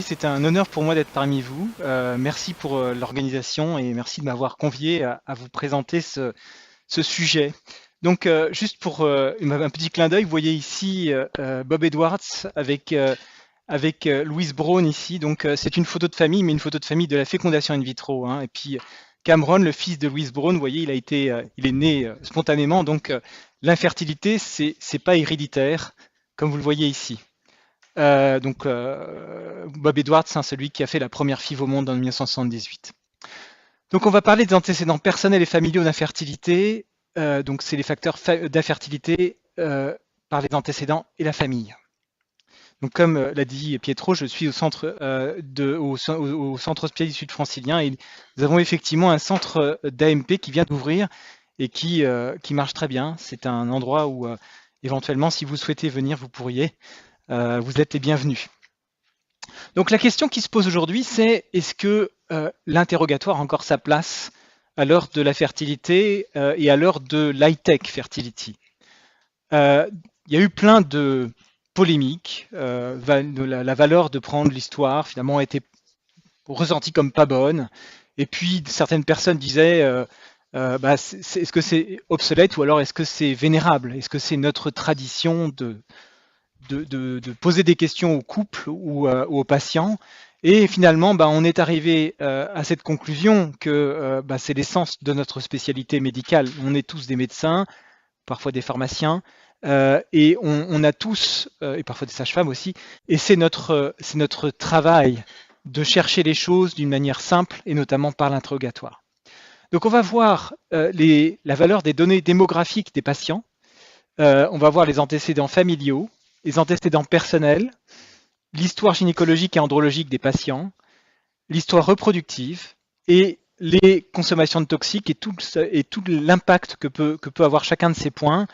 C'est un honneur pour moi d'être parmi vous. Merci pour l'organisation et merci de m'avoir convié à vous présenter ce sujet. Donc, juste pour un petit clin d'œil, vous voyez ici Bob Edwards avec Louise Braun ici. Donc, c'est une photo de famille, mais une photo de famille de la fécondation in vitro, hein. Et puis, Cameron, le fils de Louise Braun, vous voyez, il est né spontanément. Donc, l'infertilité, c'est pas héréditaire, comme vous le voyez ici. Bob Edwards, hein, celui qui a fait la première FIV au monde en 1978. Donc on va parler des antécédents personnels et familiaux d'infertilité. Donc c'est les facteurs d'infertilité par les antécédents et la famille. Donc comme l'a dit Pietro, je suis au centre au centre hospitalier du Sud francilien et nous avons effectivement un centre d'AMP qui vient d'ouvrir et qui marche très bien. C'est un endroit où éventuellement, si vous souhaitez venir, vous pourriez. Vous êtes les bienvenus. Donc la question qui se pose aujourd'hui, c'est est-ce que l'interrogatoire a encore sa place à l'heure de la fertilité et à l'heure de l'high-tech fertility? Il y a eu plein de polémiques. La valeur de prendre l'histoire finalement a été ressentie comme pas bonne. Et puis certaines personnes disaient est-ce que c'est obsolète ou alors est-ce que c'est vénérable? Est-ce que c'est notre tradition de poser des questions au couple ou aux patients? Et finalement, on est arrivé à cette conclusion que c'est l'essence de notre spécialité médicale. On est tous des médecins, parfois des pharmaciens, et on a tous, et parfois des sages-femmes aussi, et c'est notre travail de chercher les choses d'une manière simple, et notamment par l'interrogatoire. Donc on va voir la valeur des données démographiques des patients, on va voir les antécédents familiaux, les antécédents personnels, l'histoire gynécologique et andrologique des patients, l'histoire reproductive et les consommations de toxiques et tout l'impact que peut avoir chacun de ces points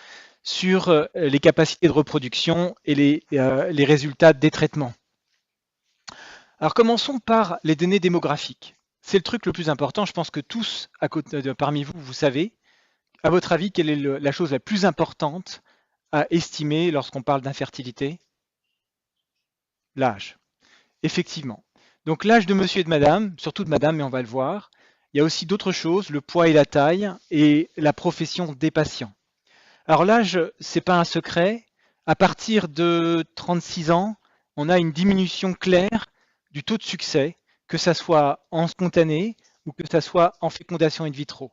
sur les capacités de reproduction et les résultats des traitements. Alors commençons par les données démographiques. C'est le truc le plus important, je pense que tous parmi vous, vous savez. À votre avis, quelle est la chose la plus importante à estimer lorsqu'on parle d'infertilité? L'âge. Effectivement. Donc l'âge de monsieur et de madame, surtout de madame, mais on va le voir. Il y a aussi d'autres choses, le poids et la taille et la profession des patients. Alors l'âge, c'est pas un secret. À partir de 36 ans, on a une diminution claire du taux de succès, que ça soit en spontané ou que ça soit en fécondation in vitro.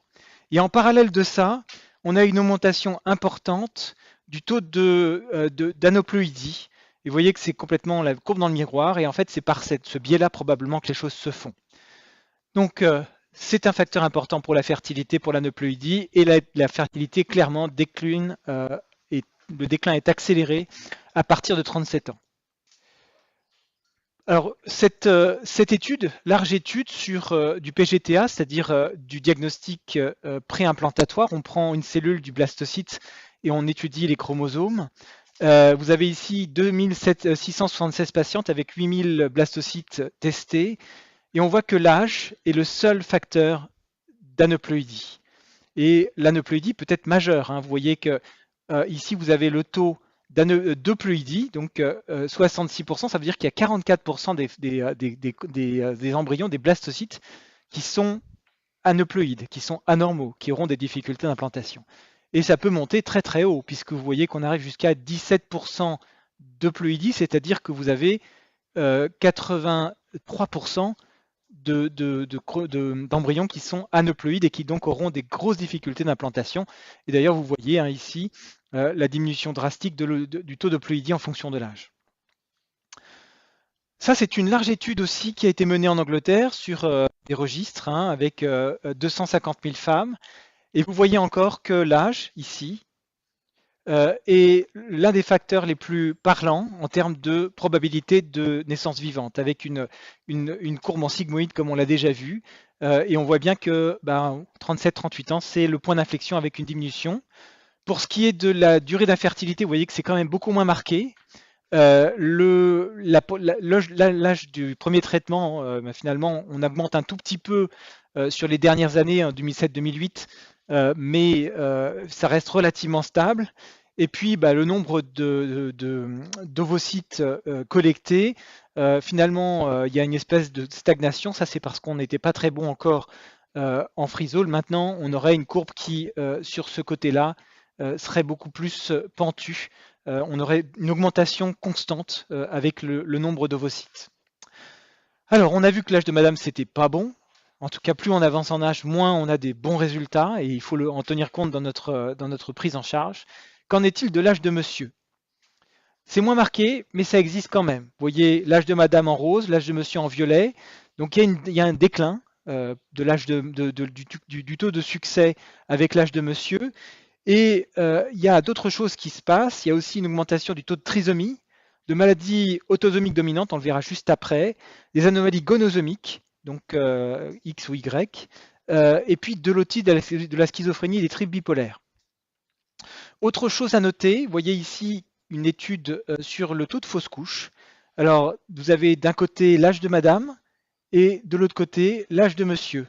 Et en parallèle de ça, on a une augmentation importante du taux d'aneuploïdie. Et vous voyez que c'est complètement la courbe dans le miroir, et en fait, c'est par ce biais-là probablement que les choses se font. Donc, c'est un facteur important pour la fertilité, pour l'aneuploïdie, et la fertilité clairement décline, et le déclin est accéléré à partir de 37 ans. Alors, cette large étude sur du PGTA, c'est-à-dire du diagnostic préimplantatoire, on prend une cellule du blastocyte et on étudie les chromosomes. Vous avez ici 2676 patientes avec 8000 blastocytes testés et on voit que l'âge est le seul facteur d'aneuploïdie. Et l'aneuploïdie peut être majeure, hein. Vous voyez que ici, vous avez le taux d'euploïdie, donc 66%, ça veut dire qu'il y a 44% des embryons, des blastocytes, qui sont aneuploïdes, qui sont anormaux, qui auront des difficultés d'implantation. Et ça peut monter très très haut, puisque vous voyez qu'on arrive jusqu'à 17% d'euploïdie, c'est-à-dire que vous avez 83% d'embryons qui sont aneuploïdes et qui donc auront des grosses difficultés d'implantation. Et d'ailleurs, vous voyez ici la diminution drastique du taux d'euploïdie en fonction de l'âge. Ça, c'est une large étude aussi qui a été menée en Angleterre sur des registres avec 250 000 femmes. Et vous voyez encore que l'âge, ici, est l'un des facteurs les plus parlants en termes de probabilité de naissance vivante, avec une courbe en sigmoïde comme on l'a déjà vu. Et on voit bien que 37-38 ans, c'est le point d'inflexion avec une diminution. Pour ce qui est de la durée d'infertilité, vous voyez que c'est quand même beaucoup moins marqué. L'âge du premier traitement, finalement, on augmente un tout petit peu sur les dernières années, 2007-2008, mais ça reste relativement stable. Et puis le nombre d'ovocytes collectés, finalement, il y a une espèce de stagnation. Ça, c'est parce qu'on n'était pas très bon encore en frisole. Maintenant, on aurait une courbe qui, sur ce côté-là, serait beaucoup plus pentue. On aurait une augmentation constante avec le nombre d'ovocytes. Alors, on a vu que l'âge de madame, c'était pas bon. En tout cas, plus on avance en âge, moins on a des bons résultats et il faut en tenir compte dans notre prise en charge. Qu'en est-il de l'âge de monsieur? C'est moins marqué, mais ça existe quand même. Vous voyez l'âge de madame en rose, l'âge de monsieur en violet. Donc il y a un déclin de l'âge du taux de succès avec l'âge de monsieur. Et il y a d'autres choses qui se passent. Il y a aussi une augmentation du taux de trisomie, de maladies autosomiques dominantes, on le verra juste après, des anomalies gonosomiques, donc X ou Y, et puis de l'otite, de la schizophrénie et des troubles bipolaires. Autre chose à noter, vous voyez ici une étude sur le taux de fausse couche. Alors, vous avez d'un côté l'âge de madame et de l'autre côté l'âge de monsieur.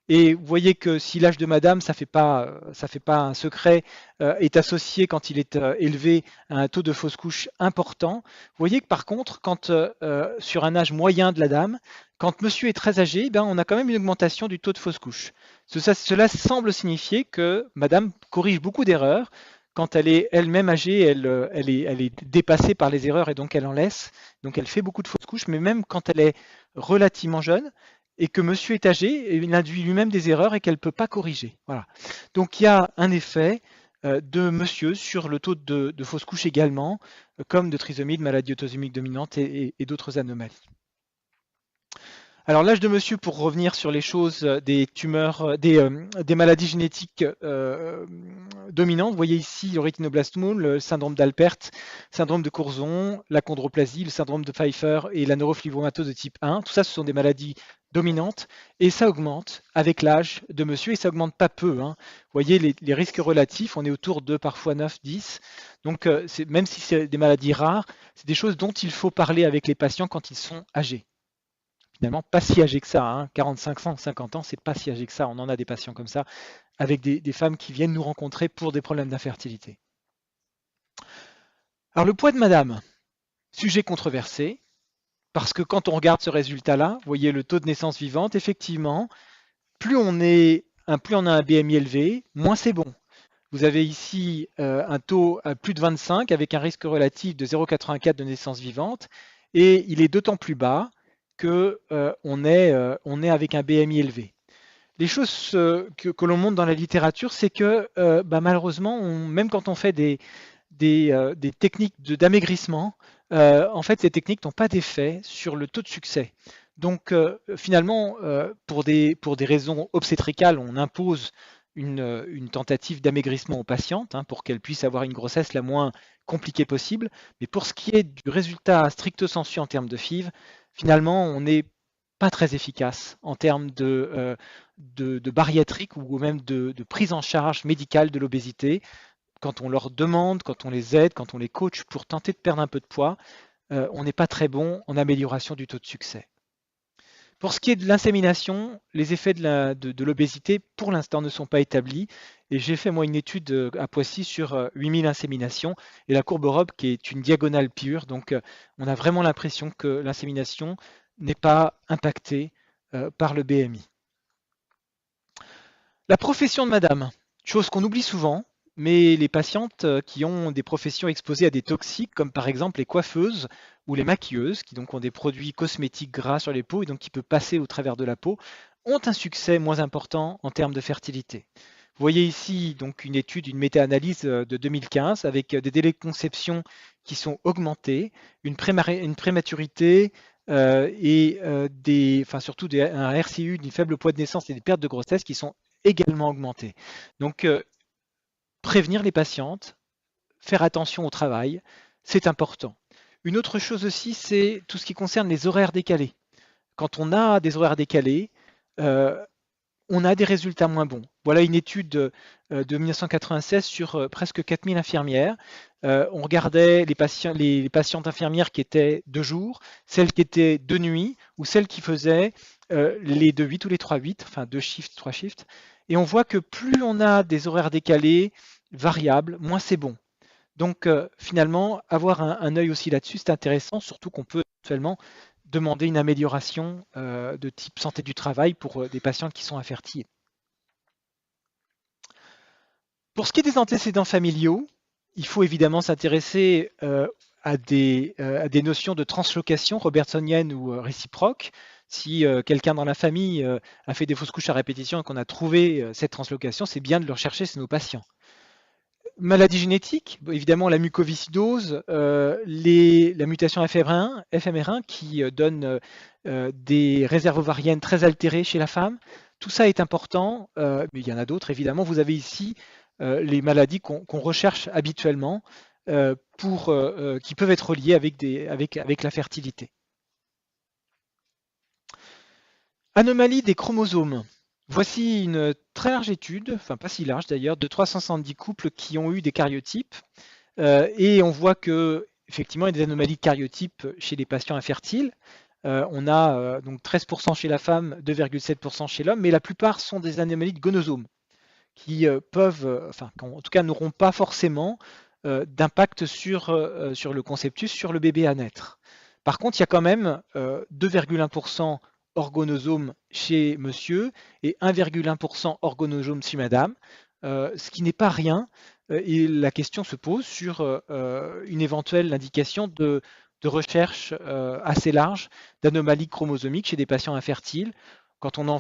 Et vous voyez que si l'âge de madame, ça fait pas un secret, est associé quand il est élevé à un taux de fausse couche important, vous voyez que par contre, quand sur un âge moyen de la dame, quand monsieur est très âgé, ben, on a quand même une augmentation du taux de fausse couche. Cela semble signifier que madame corrige beaucoup d'erreurs. Quand elle est elle-même âgée, elle est dépassée par les erreurs et donc elle en laisse. Donc elle fait beaucoup de fausses couches, mais même quand elle est relativement jeune, et que monsieur est âgé, il induit lui-même des erreurs et qu'elle ne peut pas corriger. Voilà. Donc il y a un effet de monsieur sur le taux de fausses couches également, comme de trisomie, de maladie autosomique dominante et d'autres anomalies. Alors l'âge de monsieur, pour revenir sur les choses des tumeurs, des maladies génétiques dominantes, vous voyez ici le rétinoblastom, le syndrome d'Alpert, syndrome de Curzon, la chondroplasie, le syndrome de Pfeiffer et la neurofibromatose de type 1. Tout ça, ce sont des maladies dominantes et ça augmente avec l'âge de monsieur et ça augmente pas peu. Hein. Vous voyez les risques relatifs, on est autour de parfois 9, 10. Donc même si c'est des maladies rares, c'est des choses dont il faut parler avec les patients quand ils sont âgés. Finalement, pas si âgé que ça, hein. 45 ans, 50 ans, c'est pas si âgé que ça. On en a des patients comme ça, avec des femmes qui viennent nous rencontrer pour des problèmes d'infertilité. Alors le poids de madame, sujet controversé, parce que quand on regarde ce résultat-là, vous voyez le taux de naissance vivante, effectivement, plus on a un BMI élevé, moins c'est bon. Vous avez ici un taux à plus de 25 avec un risque relatif de 0,84 de naissance vivante, et il est d'autant plus bas qu'on est avec un BMI élevé. Les choses que l'on montre dans la littérature, c'est que malheureusement, même quand on fait des techniques d'amaigrissement, en fait, ces techniques n'ont pas d'effet sur le taux de succès. Donc finalement, pour des raisons obstétricales, on impose une tentative d'amaigrissement aux patientes pour qu'elles puissent avoir une grossesse la moins compliquée possible. Mais pour ce qui est du résultat stricto sensu en termes de FIV, finalement, on n'est pas très efficace en termes de bariatrique ou même de prise en charge médicale de l'obésité. Quand on leur demande, quand on les aide, quand on les coach pour tenter de perdre un peu de poids, on n'est pas très bon en amélioration du taux de succès. Pour ce qui est de l'insémination, les effets de l'obésité, pour l'instant, ne sont pas établis. Et j'ai fait, moi, une étude à Poissy sur 8000 inséminations et la courbe Europe, qui est une diagonale pure. Donc, on a vraiment l'impression que l'insémination n'est pas impactée par le BMI. La profession de madame, chose qu'on oublie souvent, mais les patientes qui ont des professions exposées à des toxiques, comme par exemple les coiffeuses ou les maquilleuses, qui donc ont des produits cosmétiques gras sur les peaux et donc qui peuvent passer au travers de la peau, ont un succès moins important en termes de fertilité. Vous voyez ici donc une étude, une méta-analyse de 2015 avec des délais de conception qui sont augmentés, une prématurité et surtout un RCU d'une faible poids de naissance et des pertes de grossesse qui sont également augmentés. Donc prévenir les patientes, faire attention au travail, c'est important. Une autre chose aussi, c'est tout ce qui concerne les horaires décalés. Quand on a des horaires décalés, on a des résultats moins bons. Voilà une étude de 1996 sur presque 4000 infirmières. On regardait les patientes infirmières qui étaient de jour, celles qui étaient de nuit ou celles qui faisaient les 2-8 ou les 3-8, enfin 2 shifts, 3 shifts. Et on voit que plus on a des horaires décalés, variables, moins c'est bon. Donc finalement, avoir un œil aussi là-dessus, c'est intéressant, surtout qu'on peut éventuellement demander une amélioration de type santé du travail pour des patients qui sont infertiles. Pour ce qui est des antécédents familiaux, il faut évidemment s'intéresser à des notions de translocation robertsonienne ou réciproque. Si quelqu'un dans la famille a fait des fausses couches à répétition et qu'on a trouvé cette translocation, c'est bien de le rechercher chez nos patients. Maladies génétiques, évidemment la mucoviscidose, la mutation FMR1 qui donne des réserves ovariennes très altérées chez la femme. Tout ça est important, mais il y en a d'autres évidemment. Vous avez ici les maladies qu'on recherche habituellement qui peuvent être liées avec la fertilité. Anomalie des chromosomes. Voici une très large étude, enfin pas si large d'ailleurs, de 370 couples qui ont eu des karyotypes. Et on voit que effectivement, il y a des anomalies de karyotypes chez les patients infertiles. On a donc 13% chez la femme, 2,7% chez l'homme, mais la plupart sont des anomalies de gonosomes qui peuvent, enfin, en tout cas, n'auront pas forcément d'impact sur le conceptus, sur le bébé à naître. Par contre, il y a quand même 2,1% orgonosomes chez monsieur et 1,1% orgonosomes chez madame, ce qui n'est pas rien. Et la question se pose sur une éventuelle indication de recherche assez large d'anomalies chromosomiques chez des patients infertiles. Quand on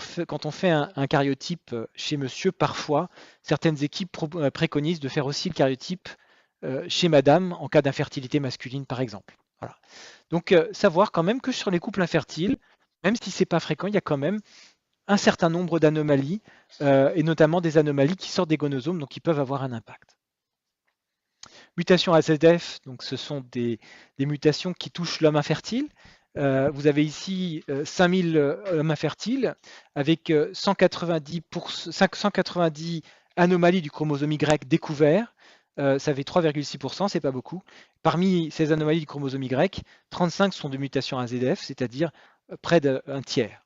fait un karyotype chez monsieur, parfois, certaines équipes préconisent de faire aussi le karyotype chez madame en cas d'infertilité masculine, par exemple. Voilà. Donc, savoir quand même que sur les couples infertiles, même si ce n'est pas fréquent, il y a quand même un certain nombre d'anomalies, et notamment des anomalies qui sortent des gonosomes, donc qui peuvent avoir un impact. Mutations AZF, donc ce sont des mutations qui touchent l'homme infertile. Vous avez ici 5000 hommes infertiles avec 190 anomalies du chromosome Y découverts. Ça fait 3,6%, c'est pas beaucoup. Parmi ces anomalies du chromosome Y, 35 sont de mutations AZF, c'est-à-dire près d'un tiers.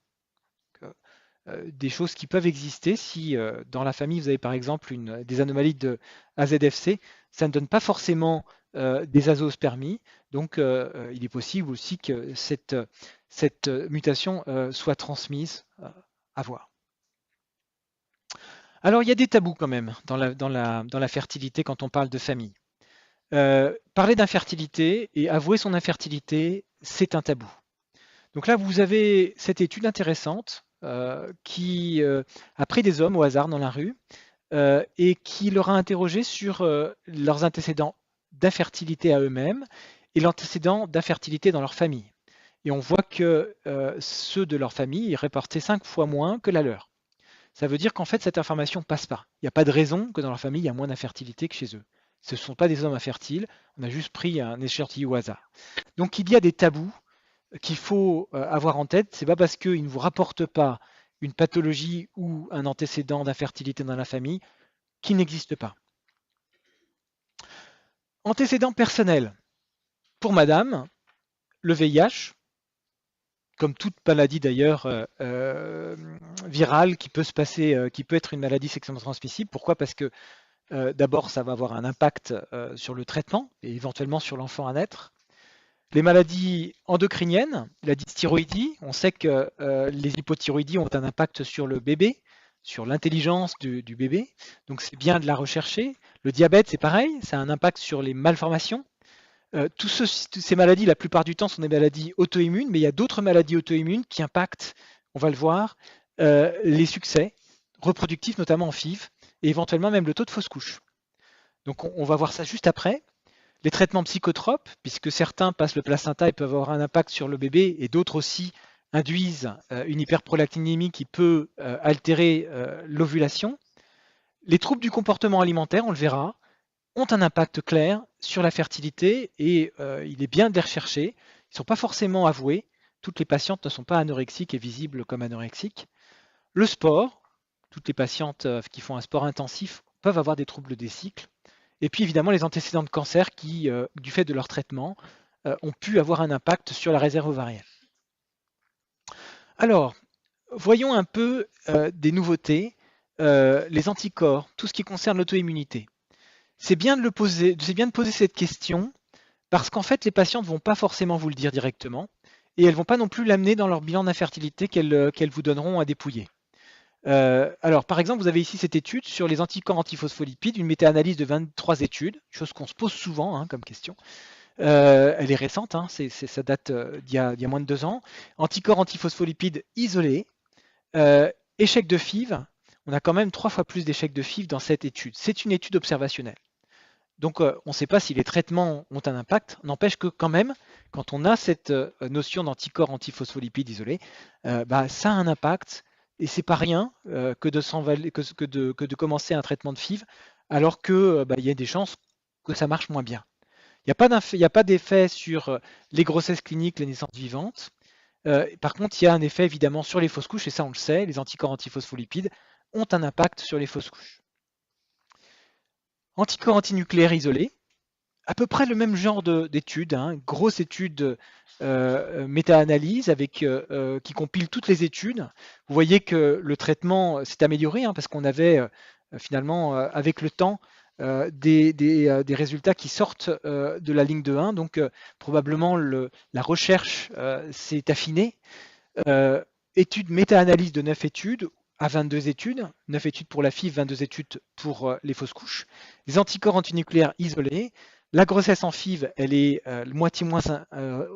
Des choses qui peuvent exister si dans la famille vous avez par exemple des anomalies de AZFC, ça ne donne pas forcément des azoospermies, donc il est possible aussi que cette mutation soit transmise à voir. Alors il y a des tabous quand même dans la fertilité quand on parle de famille. Parler d'infertilité et avouer son infertilité, c'est un tabou. Donc là, vous avez cette étude intéressante qui a pris des hommes au hasard dans la rue et qui leur a interrogé sur leurs antécédents d'infertilité à eux-mêmes et l'antécédent d'infertilité dans leur famille. Et on voit que ceux de leur famille reportaient 5 fois moins que la leur. Ça veut dire qu'en fait, cette information passe pas. Il n'y a pas de raison que dans leur famille, il y a moins d'infertilité que chez eux. Ce ne sont pas des hommes infertiles, on a juste pris un échantillon au hasard. Donc il y a des tabous qu'il faut avoir en tête. C'est pas parce qu'ils ne vous rapportent pas une pathologie ou un antécédent d'infertilité dans la famille qui n'existe pas. Antécédent personnel. Pour madame, le VIH, comme toute maladie d'ailleurs virale qui peut se passer, qui peut être une maladie sexuellement transmissible. Pourquoi? Parce que d'abord, ça va avoir un impact sur le traitement et éventuellement sur l'enfant à naître. Les maladies endocriniennes, la dysthyroïdie, on sait que les hypothyroïdies ont un impact sur le bébé, sur l'intelligence du bébé, donc c'est bien de la rechercher. Le diabète, c'est pareil, ça a un impact sur les malformations. Toutes ces maladies, la plupart du temps, sont des maladies auto-immunes, mais il y a d'autres maladies auto-immunes qui impactent, on va le voir, les succès reproductifs, notamment en FIV, et éventuellement même le taux de fausse couche. Donc on va voir ça juste après. Les traitements psychotropes, puisque certains passent le placenta et peuvent avoir un impact sur le bébé, et d'autres aussi induisent une hyperprolactinémie qui peut altérer l'ovulation. Les troubles du comportement alimentaire, on le verra, ont un impact clair sur la fertilité et il est bien de les rechercher. Ils ne sont pas forcément avoués. Toutes les patientes ne sont pas anorexiques et visibles comme anorexiques. Le sport, toutes les patientes qui font un sport intensif peuvent avoir des troubles des cycles. Et puis évidemment les antécédents de cancer qui, du fait de leur traitement, ont pu avoir un impact sur la réserve ovarienne. Alors, voyons un peu des nouveautés. Les anticorps, tout ce qui concerne l'auto-immunité. C'est bien c'est bien de poser cette question parce qu'en fait, les patientes ne vont pas forcément vous le dire directement et elles ne vont pas non plus l'amener dans leur bilan d'infertilité qu'elles vous donneront à dépouiller. Alors, par exemple, vous avez ici cette étude sur les anticorps antiphospholipides, une méta-analyse de 23 études, chose qu'on se pose souvent comme question. Elle est récente, hein, ça date d'il y a moins de 2 ans. Anticorps antiphospholipides isolés, échec de FIV. On a quand même 3 fois plus d'échecs de FIV dans cette étude. C'est une étude observationnelle. Donc, on ne sait pas si les traitements ont un impact. N'empêche que quand même, quand on a cette notion d'anticorps antiphospholipides isolés, ça a un impact. Et c'est pas rien que de commencer un traitement de FIV, alors que il y a des chances que ça marche moins bien. Il n'y a pas d'effet sur les grossesses cliniques, les naissances vivantes. Par contre, il y a un effet évidemment sur les fausses couches, et ça on le sait, les anticorps antiphospholipides ont un impact sur les fausses couches. Anticorps antinucléaires isolés, à peu près le même genre d'études, grosse étude méta-analyse qui compile toutes les études. Vous voyez que le traitement s'est amélioré parce qu'on avait finalement avec le temps des résultats qui sortent de la ligne de 1, donc probablement la recherche s'est affinée. Étude méta-analyse de 9 études à 22 études, 9 études pour la FIV, 22 études pour les fausses couches. Les anticorps antinucléaires isolés. La grossesse en FIV, elle est moitié moins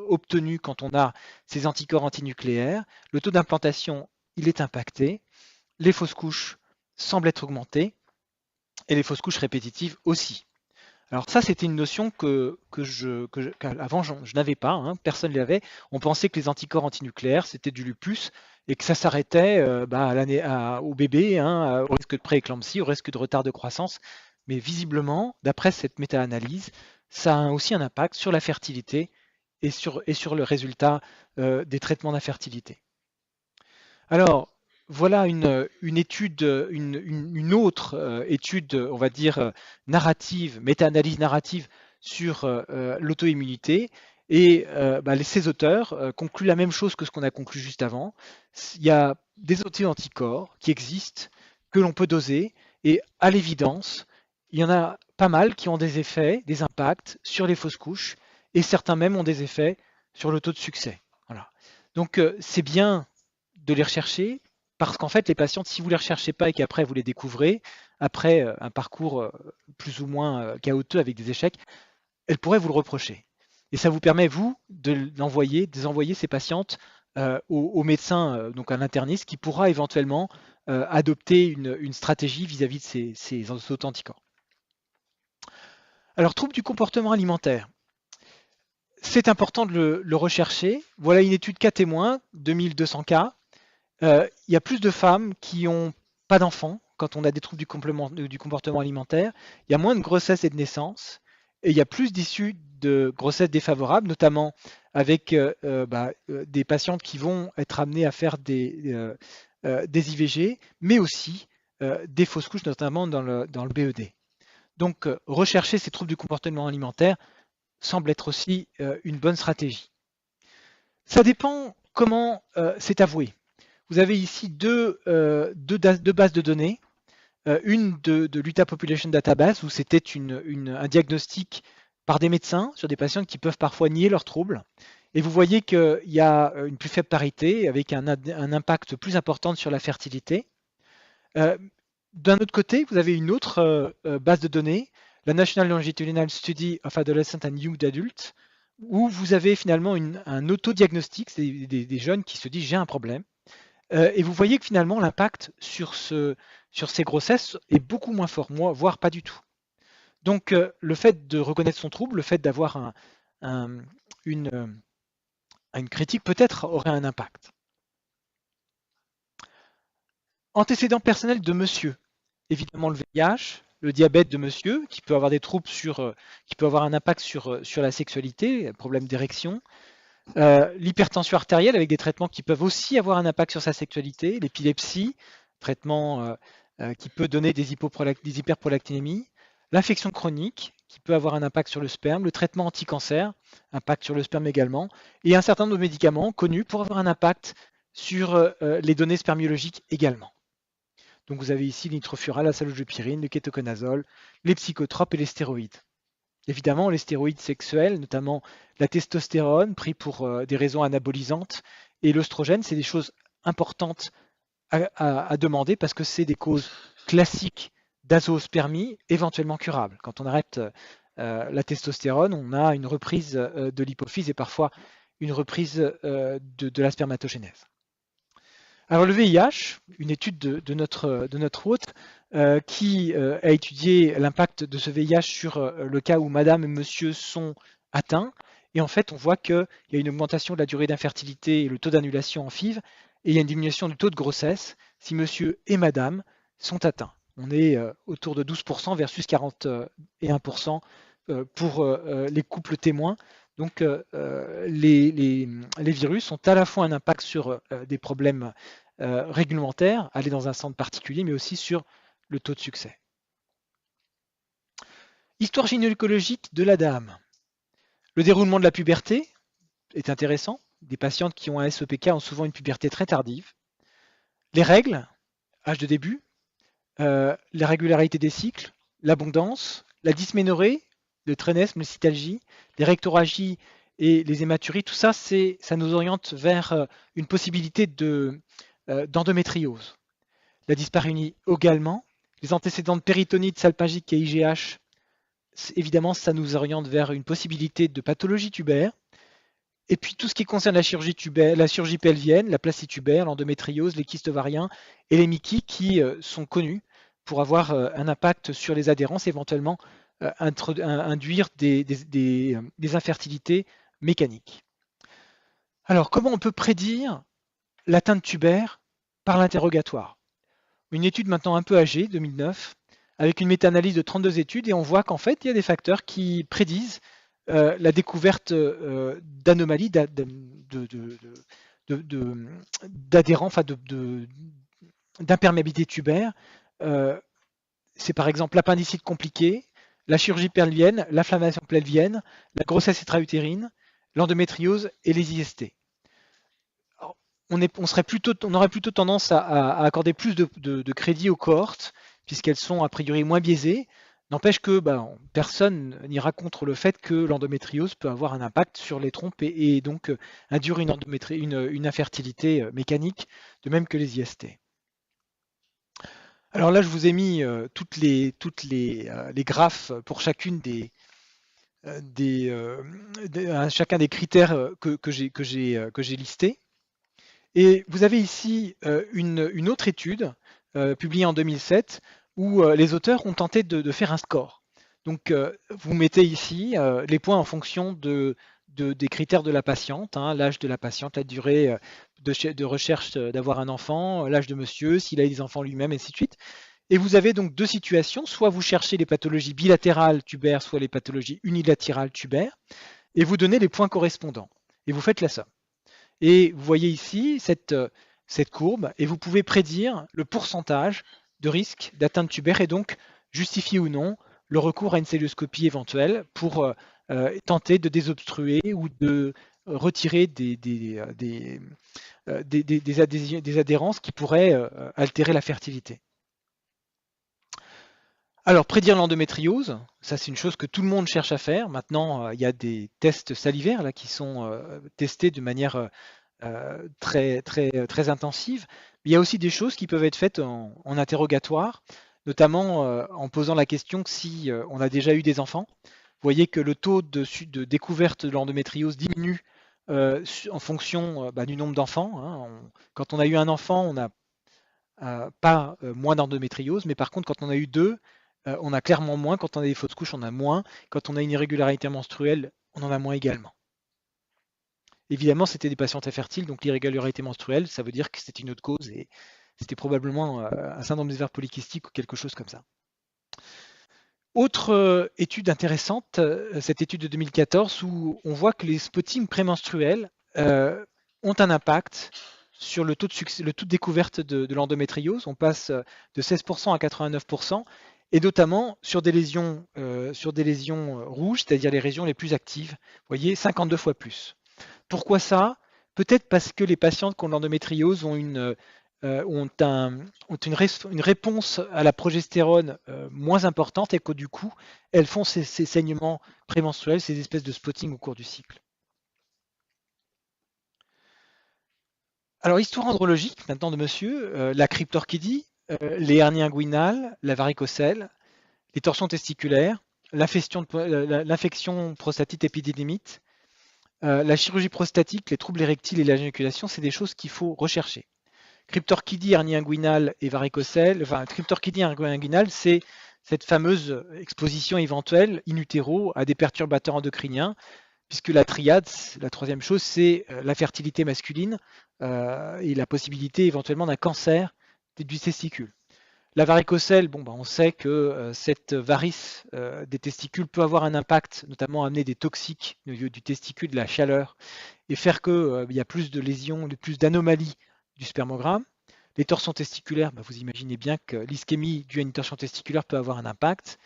obtenue quand on a ces anticorps antinucléaires. Le taux d'implantation, il est impacté. Les fausses couches semblent être augmentées et les fausses couches répétitives aussi. Alors ça, c'était une notion qu'avant je n'avais pas, personne ne l'avait. On pensait que les anticorps antinucléaires, c'était du lupus et que ça s'arrêtait au bébé, au risque de prééclampsie, au risque de retard de croissance. Mais visiblement, d'après cette méta-analyse, ça a aussi un impact sur la fertilité et sur le résultat des traitements d'infertilité. Alors, voilà une étude, une autre étude, on va dire, narrative, méta-analyse narrative sur l'auto-immunité. Et ces auteurs concluent la même chose que ce qu'on a conclu juste avant. Il y a des auto-anticorps qui existent, que l'on peut doser, et à l'évidence, il y en a pas mal qui ont des effets, des impacts sur les fausses couches, et certains même ont des effets sur le taux de succès. Voilà. Donc c'est bien de les rechercher, parce qu'en fait, les patientes, si vous ne les recherchez pas et qu'après vous les découvrez, après un parcours plus ou moins chaotique avec des échecs, elles pourraient vous le reprocher. Et ça vous permet, vous, d'envoyer ces patientes au médecin, donc à l'interniste, qui pourra éventuellement adopter une stratégie vis-à-vis de ces auto-anticorps. Alors, troubles du comportement alimentaire. C'est important de le rechercher. Voilà une étude cas témoins, 2200 cas. Il y a plus de femmes qui n'ont pas d'enfants quand on a des troubles du comportement alimentaire. Il y a moins de grossesses et de naissances. Et il y a plus d'issues de grossesses défavorables, notamment avec des patientes qui vont être amenées à faire des IVG, mais aussi des fausses couches, notamment dans le BED. Donc, rechercher ces troubles du comportement alimentaire semble être aussi une bonne stratégie. Ça dépend comment c'est avoué. Vous avez ici deux bases de données. Une de l'Utah Population Database, où c'était un diagnostic par des médecins sur des patients qui peuvent parfois nier leurs troubles. Et vous voyez qu'il y a une plus faible parité, avec un impact plus important sur la fertilité. D'un autre côté, vous avez une autre base de données, la National Longitudinal Study of Adolescent and Young Adults, où vous avez finalement un autodiagnostic, c'est des jeunes qui se disent j'ai un problème. Et vous voyez que finalement l'impact sur ces grossesses est beaucoup moins fort, voire pas du tout. Donc le fait de reconnaître son trouble, le fait d'avoir une critique peut-être aurait un impact. Antécédents personnels de monsieur. Évidemment le VIH, le diabète de monsieur, qui peut avoir des troubles qui peut avoir un impact sur la sexualité, problème d'érection. L'hypertension artérielle avec des traitements qui peuvent aussi avoir un impact sur sa sexualité, l'épilepsie, traitement qui peut donner des hyperprolactinémies, l'infection chronique qui peut avoir un impact sur le sperme, le traitement anti-cancer, impact sur le sperme également, et un certain nombre de médicaments connus pour avoir un impact sur les données spermiologiques également. Donc vous avez ici le nitrofural, la salogepirine, le kétoconazole, les psychotropes et les stéroïdes. Évidemment, les stéroïdes sexuels, notamment la testostérone, pris pour des raisons anabolisantes, et l'œstrogène, c'est des choses importantes à demander parce que c'est des causes classiques d'azoospermie, éventuellement curables. Quand on arrête la testostérone, on a une reprise de l'hypophyse et parfois une reprise de la spermatogénèse. Alors le VIH, une étude de notre hôte qui a étudié l'impact de ce VIH sur le cas où madame et monsieur sont atteints. Et en fait, on voit qu'il y a une augmentation de la durée d'infertilité et le taux d'annulation en FIV, et il y a une diminution du taux de grossesse si monsieur et madame sont atteints. On est autour de 12% versus 41% pour les couples témoins. Donc les virus ont à la fois un impact sur des problèmes réglementaires, aller dans un centre particulier, mais aussi sur le taux de succès. Histoire gynécologique de la dame. Le déroulement de la puberté est intéressant. Des patientes qui ont un SEPK ont souvent une puberté très tardive. Les règles, âge de début, la régularité des cycles, l'abondance, la dysménorrhée, le trénesme, l'cytalgie, les rectorragies et les hématuries, tout ça, ça nous oriente vers une possibilité d'endométriose. La dyspareunie également, les antécédents de péritonite, salpingique et IGH, évidemment, ça nous oriente vers une possibilité de pathologie tubaire. Et puis tout ce qui concerne la chirurgie tubaire, la chirurgie pelvienne, la plastie tubaire, l'endométriose, les kystes ovariens et les MICI qui sont connus pour avoir un impact sur les adhérences, éventuellement induire des infertilités mécaniques. Alors, comment on peut prédire l'atteinte tubaire par l'interrogatoire? Une étude maintenant un peu âgée, 2009, avec une méta-analyse de 32 études, et on voit qu'en fait, il y a des facteurs qui prédisent la découverte d'anomalies, d'adhérents, enfin d'imperméabilité tubaire. C'est par exemple l'appendicite compliqué, la chirurgie pelvienne, l'inflammation pelvienne, la grossesse intra-utérine, l'endométriose et les IST. On aurait plutôt tendance à accorder plus de crédit aux cohortes, puisqu'elles sont a priori moins biaisées. N'empêche que personne n'ira contre le fait que l'endométriose peut avoir un impact sur les trompes et donc induire une infertilité mécanique, de même que les IST. Alors là, je vous ai mis toutes les graphes pour chacune chacun des critères que j'ai listés. Et vous avez ici une autre étude publiée en 2007 où les auteurs ont tenté de faire un score. Donc vous mettez ici les points en fonction des critères de la patiente, hein, l'âge de la patiente, la durée de recherche d'avoir un enfant, l'âge de monsieur, s'il a des enfants lui-même, et ainsi de suite. Et vous avez donc deux situations, soit vous cherchez les pathologies bilatérales tubaires, soit les pathologies unilatérales tubaires, et vous donnez les points correspondants, et vous faites la somme. Et vous voyez ici cette courbe, et vous pouvez prédire le pourcentage de risque d'atteinte tubaire, et donc justifier ou non le recours à une celluloscopie éventuelle pour tenter de désobstruer ou de retirer des adhérences qui pourraient altérer la fertilité. Alors, prédire l'endométriose, ça c'est une chose que tout le monde cherche à faire. Maintenant, il y a des tests salivaires là, qui sont testés de manière très intensive. Mais il y a aussi des choses qui peuvent être faites en interrogatoire, notamment en posant la question si on a déjà eu des enfants. Vous voyez que le taux de découverte de l'endométriose diminue en fonction du nombre d'enfants. Hein. Quand on a eu un enfant, on n'a pas moins d'endométriose, mais par contre, quand on a eu deux, on a clairement moins. Quand on a des fausses couches, on a moins. Quand on a une irrégularité menstruelle, on en a moins également. Évidemment, c'était des patientes infertiles, donc l'irrégularité menstruelle, ça veut dire que c'était une autre cause et c'était probablement un syndrome des ovaires polykystiques ou quelque chose comme ça. Autre étude intéressante, cette étude de 2014 où on voit que les spottings prémenstruels ont un impact sur le taux de découverte de l'endométriose. On passe de 16% à 89%. Et notamment sur des lésions rouges, c'est-à-dire les régions les plus actives. Vous voyez, 52 fois plus. Pourquoi ça? Peut-être parce que les patientes qui ont l'endométriose ont une ont une réponse à la progestérone moins importante et que du coup, elles font ces saignements prémenstruels, ces espèces de spotting au cours du cycle. Alors, histoire andrologique, maintenant de monsieur, la cryptorchidie, les hernies inguinales, la varicocèle, les torsions testiculaires, l'infection prostatite épidédémite, la chirurgie prostatique, les troubles érectiles et l'éjaculation, c'est des choses qu'il faut rechercher. Cryptorchidie, hernie inguinale et varicocèle, enfin, cryptorchidie, hernie inguinale, c'est cette fameuse exposition éventuelle in utero à des perturbateurs endocriniens, puisque la triade, la troisième chose, c'est la fertilité masculine et la possibilité éventuellement d'un cancer du testicule. La varicocèle, bon, on sait que cette varice des testicules peut avoir un impact, notamment amener des toxiques au niveau du testicule, de la chaleur, et faire qu'il y a plus de lésions, plus d'anomalies du spermogramme. Les torsions testiculaires, vous imaginez bien que l'ischémie due à une torsion testiculaire peut avoir un impact.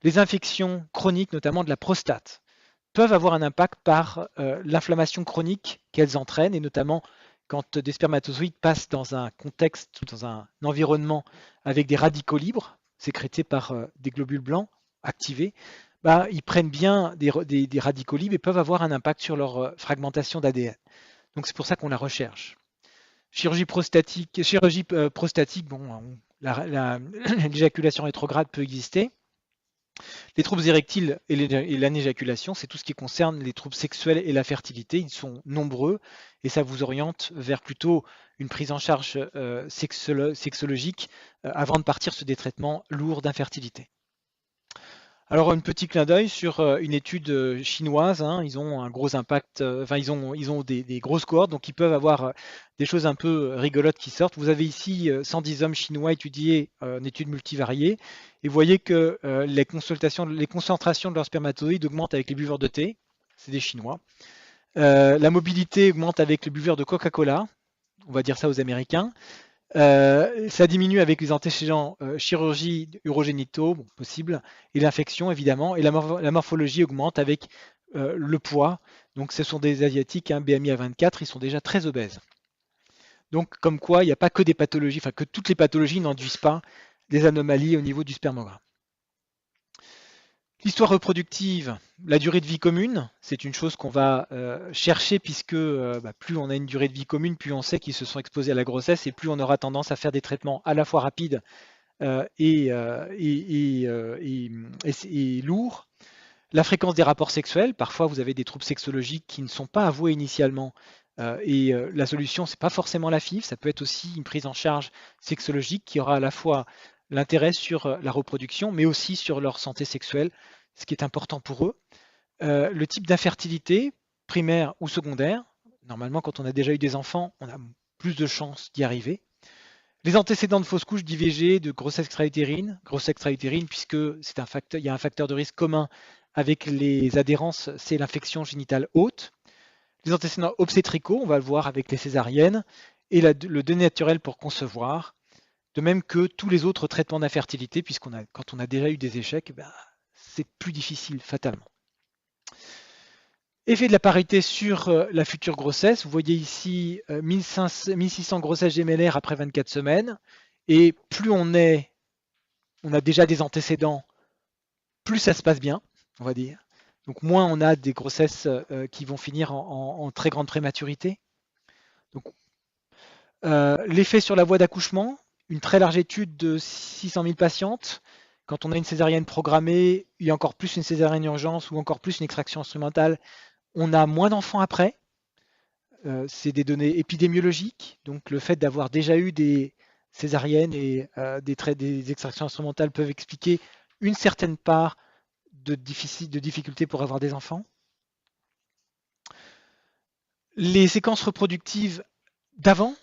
Les infections chroniques, notamment de la prostate, peuvent avoir un impact par l'inflammation chronique qu'elles entraînent, et notamment quand des spermatozoïdes passent dans un contexte, dans un environnement avec des radicaux libres, sécrétés par des globules blancs activés, ils prennent bien des radicaux libres et peuvent avoir un impact sur leur fragmentation d'ADN. Donc c'est pour ça qu'on la recherche. Chirurgie prostatique, l'éjaculation rétrograde peut exister. Les troubles érectiles et l'anéjaculation, c'est tout ce qui concerne les troubles sexuels et la fertilité. Ils sont nombreux et ça vous oriente vers plutôt une prise en charge sexologique avant de partir sur des traitements lourds d'infertilité. Alors, un petit clin d'œil sur une étude chinoise. Ils ont un gros impact, ils ont des grosses cohortes, donc ils peuvent avoir des choses un peu rigolotes qui sortent. Vous avez ici 110 hommes chinois étudiés en études multivariées, et vous voyez que les concentrations de leurs spermatozoïdes augmentent avec les buveurs de thé, c'est des Chinois. La mobilité augmente avec les buveurs de Coca-Cola, on va dire ça aux Américains. Ça diminue avec les antécédents chirurgie urogénitaux, possible, et l'infection évidemment, et la morphologie augmente avec le poids. Donc ce sont des Asiatiques, BMI à 24, ils sont déjà très obèses. Donc comme quoi, il n'y a pas que des pathologies, enfin que toutes les pathologies n'induisent pas des anomalies au niveau du spermogramme. L'histoire reproductive, la durée de vie commune, c'est une chose qu'on va chercher puisque plus on a une durée de vie commune, plus on sait qu'ils se sont exposés à la grossesse et plus on aura tendance à faire des traitements à la fois rapides et lourds. La fréquence des rapports sexuels, parfois vous avez des troubles sexologiques qui ne sont pas avoués initialement la solution, c'est pas forcément la FIV, ça peut être aussi une prise en charge sexologique qui aura à la fois l'intérêt sur la reproduction, mais aussi sur leur santé sexuelle, ce qui est important pour eux. Le type d'infertilité, primaire ou secondaire, normalement quand on a déjà eu des enfants, on a plus de chances d'y arriver. Les antécédents de fausse couche, d'IVG, de grossesse extra-utérine puisque il y a un facteur de risque commun avec les adhérences, c'est l'infection génitale haute. Les antécédents obstétricaux, on va le voir avec les césariennes, et le dénaturel pour concevoir, de même que tous les autres traitements d'infertilité, quand on a déjà eu des échecs, c'est plus difficile fatalement. Effet de la parité sur la future grossesse, vous voyez ici 1600 grossesses gémellaires après 24 semaines, et plus on a déjà des antécédents, plus ça se passe bien, on va dire. Donc moins on a des grossesses qui vont finir en très grande prématurité. L'effet sur la voie d'accouchement, une très large étude de 600 000 patientes. Quand on a une césarienne programmée, il y a encore plus une césarienne urgence ou encore plus une extraction instrumentale, on a moins d'enfants après. C'est des données épidémiologiques. Donc le fait d'avoir déjà eu des césariennes et des extractions instrumentales peuvent expliquer une certaine part de difficulté pour avoir des enfants. Les séquences reproductives d'avant,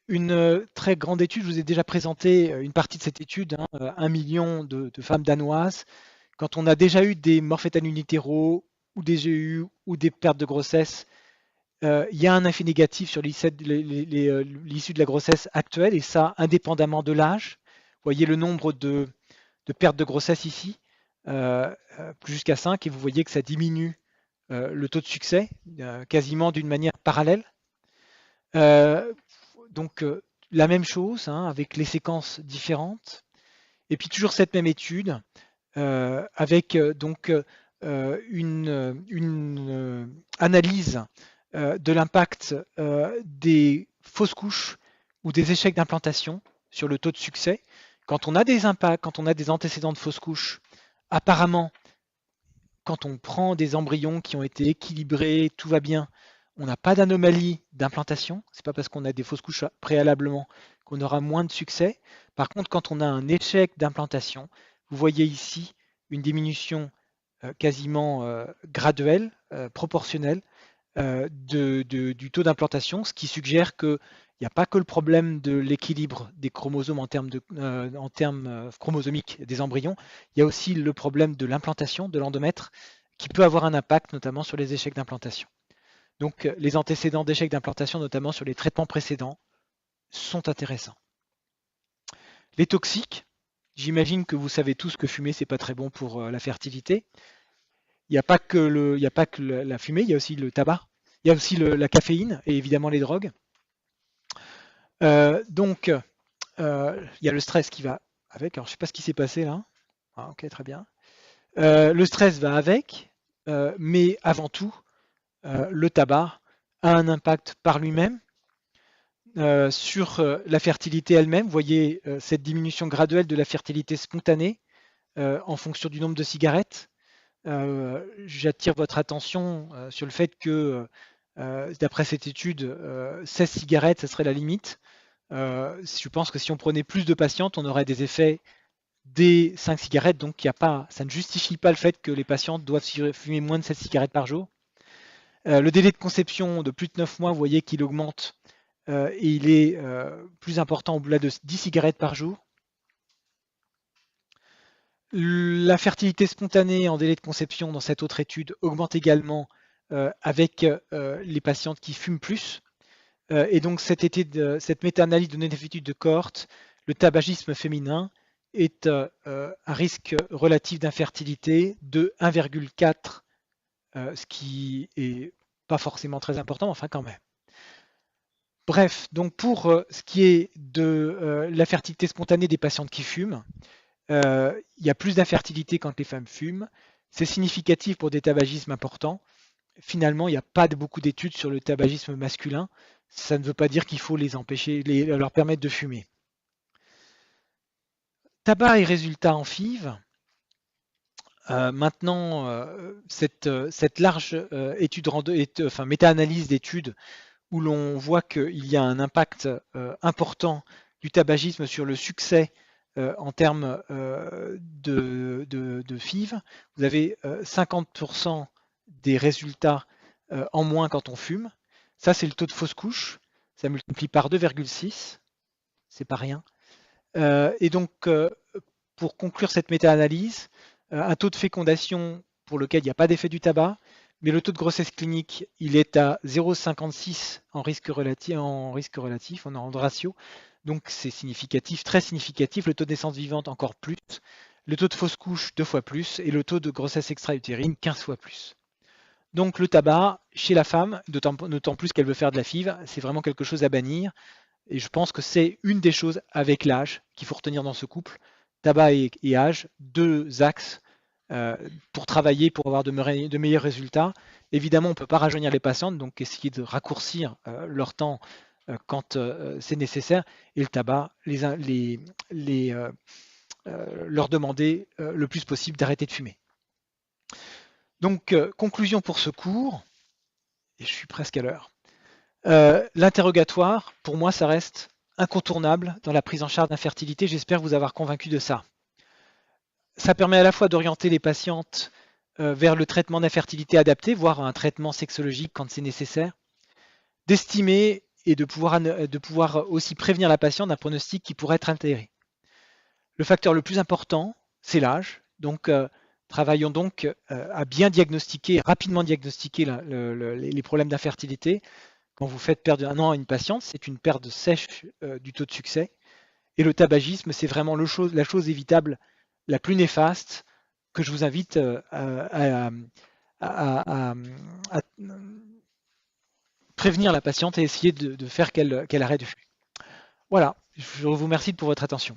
une très grande étude, je vous ai déjà présenté une partie de cette étude, 1 million de femmes danoises. Quand on a déjà eu des morphétane unilatéraux ou des GU ou des pertes de grossesse, il y a un effet négatif sur l'issue de la grossesse actuelle, et ça indépendamment de l'âge. Vous voyez le nombre de pertes de grossesse ici, jusqu'à 5, et vous voyez que ça diminue le taux de succès quasiment d'une manière parallèle. Donc la même chose, hein, avec les séquences différentes. Et puis toujours cette même étude avec donc une analyse de l'impact des fausses couches ou des échecs d'implantation sur le taux de succès. Quand on a des impacts, quand on a des antécédents de fausses couches, apparemment, quand on prend des embryons qui ont été équilibrés, tout va bien, on n'a pas d'anomalie d'implantation. C'est pas parce qu'on a des fausses couches préalablement qu'on aura moins de succès. Par contre, quand on a un échec d'implantation, vous voyez ici une diminution quasiment graduelle, proportionnelle du taux d'implantation, ce qui suggère qu'il n'y a pas que le problème de l'équilibre des chromosomes en termes chromosomiques des embryons, il y a aussi le problème de l'implantation de l'endomètre qui peut avoir un impact notamment sur les échecs d'implantation. Donc les antécédents d'échecs d'implantation, notamment sur les traitements précédents, sont intéressants. Les toxiques, j'imagine que vous savez tous que fumer, c'est pas très bon pour la fertilité. Il n'y a pas que la fumée, il y a aussi le tabac, il y a aussi la caféine et évidemment les drogues. Donc, il y a le stress qui va avec. Alors, je ne sais pas ce qui s'est passé là. Ah, ok, très bien. Le stress va avec, mais avant tout, le tabac a un impact par lui-même sur la fertilité elle-même. Vous voyez cette diminution graduelle de la fertilité spontanée en fonction du nombre de cigarettes. J'attire votre attention sur le fait que, d'après cette étude, 16 cigarettes, ce serait la limite. Je pense que si on prenait plus de patientes, on aurait des effets des 5 cigarettes, donc ça ne justifie pas le fait que les patientes doivent fumer moins de 7 cigarettes par jour. Le délai de conception de plus de 9 mois, vous voyez qu'il augmente et il est plus important au-delà de 10 cigarettes par jour. La fertilité spontanée en délai de conception dans cette autre étude augmente également avec les patientes qui fument plus. Et donc cette méta-analyse de études de cohorte, le tabagisme féminin est un risque relatif d'infertilité de 1,4, ce qui est pas forcément très important, mais enfin quand même. Bref, donc pour ce qui est de la fertilité spontanée des patientes qui fument, il y a plus d'infertilité quand les femmes fument. C'est significatif pour des tabagismes importants. Finalement, il n'y a pas beaucoup d'études sur le tabagisme masculin. Ça ne veut pas dire qu'il faut les empêcher, leur permettre de fumer. Tabac et résultats en FIV. Maintenant, cette large méta-analyse d'études où l'on voit qu'il y a un impact important du tabagisme sur le succès en termes de FIV. Vous avez 50% des résultats en moins quand on fume. Ça, c'est le taux de fausse couche. Ça multiplie par 2,6. C'est pas rien. Et donc, pour conclure cette méta-analyse, un taux de fécondation pour lequel il n'y a pas d'effet du tabac, mais le taux de grossesse clinique, il est à 0,56 en risque relatif, en ratio. Donc c'est significatif, très significatif. Le taux de naissance vivante encore plus. Le taux de fausse couche 2 fois plus et le taux de grossesse extra-utérine 15 fois plus. Donc le tabac chez la femme, d'autant plus qu'elle veut faire de la FIV, c'est vraiment quelque chose à bannir. Et je pense que c'est une des choses avec l'âge qu'il faut retenir dans ce couple. Tabac et âge, deux axes pour travailler, pour avoir de meilleurs résultats. Évidemment, on ne peut pas rajeunir les patientes, donc essayer de raccourcir leur temps quand c'est nécessaire. Et le tabac, leur demander le plus possible d'arrêter de fumer. Donc, conclusion pour ce cours, et je suis presque à l'heure. L'interrogatoire, pour moi, ça reste incontournable dans la prise en charge d'infertilité. J'espère vous avoir convaincu de ça. Ça permet à la fois d'orienter les patientes vers le traitement d'infertilité adapté, voire un traitement sexologique quand c'est nécessaire, d'estimer et de pouvoir aussi prévenir la patiente d'un pronostic qui pourrait être altéré. Le facteur le plus important, c'est l'âge. Donc, travaillons donc à bien diagnostiquer, rapidement diagnostiquer les problèmes d'infertilité. Quand vous faites perdre un an à une patiente, c'est une perte sèche du taux de succès. Et le tabagisme, c'est vraiment la chose évitable la plus néfaste que je vous invite à prévenir la patiente et essayer de faire qu'elle arrête de fumer. Voilà, je vous remercie pour votre attention.